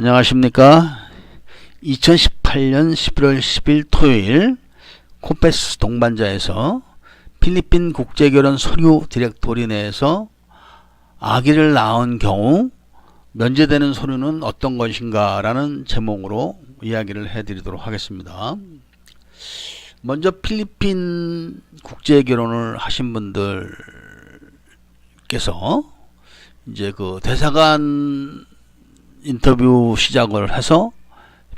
안녕하십니까. 2018년 11월 10일 토요일 코페스 동반자에서 필리핀 국제결혼 서류 디렉토리 내에서 아기를 낳은 경우 면제되는 서류는 어떤 것인가 라는 제목으로 이야기를 해드리도록 하겠습니다. 먼저 필리핀 국제결혼을 하신 분들께서 이제 그 대사관 인터뷰 시작을 해서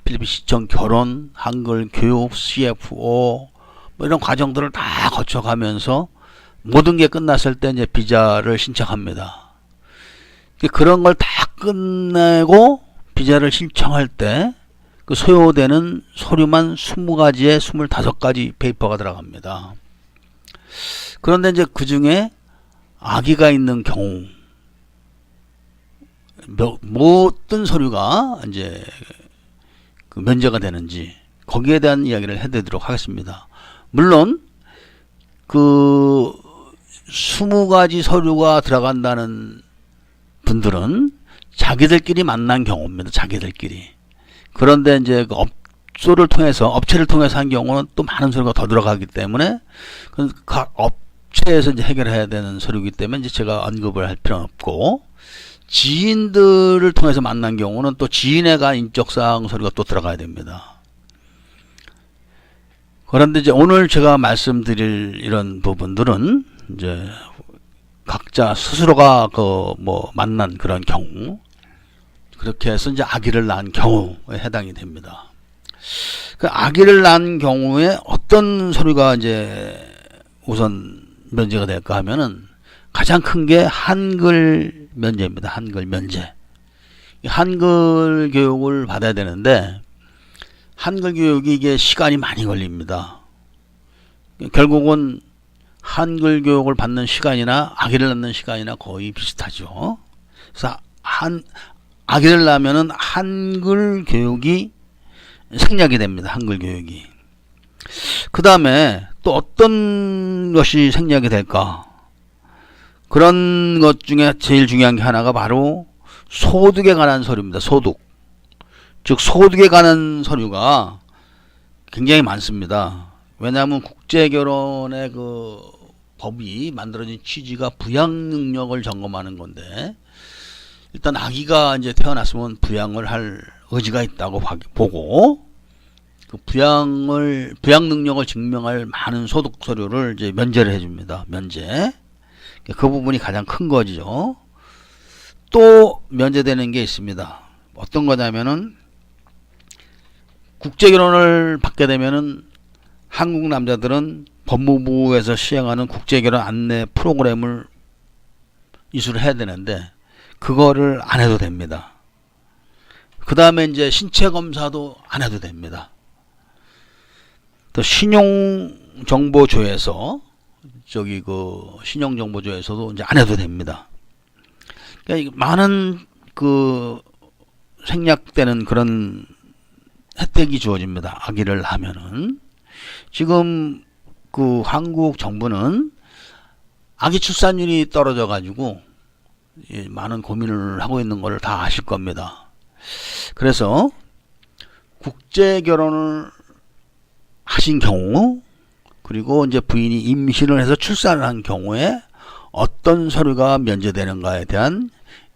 필리핀 시청 결혼, 한글 교육, CFO 뭐 이런 과정들을 다 거쳐가면서 모든 게 끝났을 때 이제 비자를 신청합니다. 그런 걸 다 끝내고 비자를 신청할 때 그 소요되는 서류만 20가지에 25가지 페이퍼가 들어갑니다. 그런데 이제 그 중에 아기가 있는 경우 어떤 서류가 이제 그 면제가 되는지 거기에 대한 이야기를 해드리도록 하겠습니다. 물론 그 20가지 서류가 들어간다는 분들은 자기들끼리 만난 경우입니다. 자기들끼리. 그런데 이제 그 업체를 통해서 한 경우는 또 많은 서류가 더 들어가기 때문에 각 업체에서 이제 해결해야 되는 서류이기 때문에 이제 제가 언급을 할 필요는 없고, 지인들을 통해서 만난 경우는 또 지인애가 인적사항 서류가 또 들어가야 됩니다. 그런데 이제 오늘 제가 말씀드릴 이런 부분들은 이제 각자 스스로가 그 뭐 만난 그런 경우, 그렇게 해서 이제 아기를 낳은 경우에 해당이 됩니다. 그 아기를 낳은 경우에 어떤 서류가 이제 우선 면제가 될까 하면은 가장 큰 게 한글 면제입니다. 한글 면제. 한글 교육을 받아야 되는데 한글 교육이 이게 시간이 많이 걸립니다. 결국은 한글 교육을 받는 시간이나 아기를 낳는 시간이나 거의 비슷하죠. 그래서 아기를 낳으면은 한글 교육이 생략이 됩니다. 한글 교육이. 그 다음에 또 어떤 것이 생략이 될까? 그런 것 중에 제일 중요한 게 하나가 바로 소득에 관한 서류입니다. 소득. 즉 소득에 관한 서류가 굉장히 많습니다. 왜냐하면 국제결혼의 그 법이 만들어진 취지가 부양 능력을 점검하는 건데, 일단 아기가 이제 태어났으면 부양을 할 의지가 있다고 보고, 그 부양 능력을 증명할 많은 소득 서류를 이제 면제를 해줍니다. 면제. 그 부분이 가장 큰 거죠. 또 면제되는 게 있습니다. 어떤 거냐면은 국제결혼을 받게 되면은 한국 남자들은 법무부에서 시행하는 국제결혼 안내 프로그램을 이수를 해야 되는데 그거를 안 해도 됩니다. 그 다음에 이제 신체 검사도 안 해도 됩니다. 또 신용정보조에서 신용정보조에서도 이제 안 해도 됩니다. 그러니까 많은 그 생략되는 그런 혜택이 주어집니다. 아기를 낳으면은. 지금 그 한국 정부는 아기 출산율이 떨어져 가지고 많은 고민을 하고 있는 걸 다 아실 겁니다. 그래서 국제 결혼을 하신 경우, 그리고 이제 부인이 임신을 해서 출산을 한 경우에 어떤 서류가 면제되는가에 대한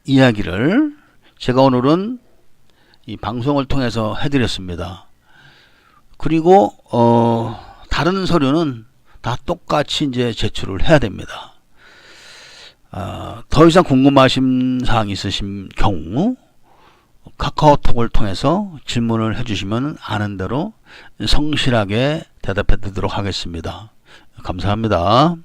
이야기를 제가 오늘은 이 방송을 통해서 해드렸습니다. 그리고 다른 서류는 다 똑같이 이제 제출을 해야 됩니다. 더 이상 궁금하신 사항이 있으신 경우 카카오톡을 통해서 질문을 해주시면 아는 대로 성실하게 대답해 드리도록 하겠습니다. 감사합니다.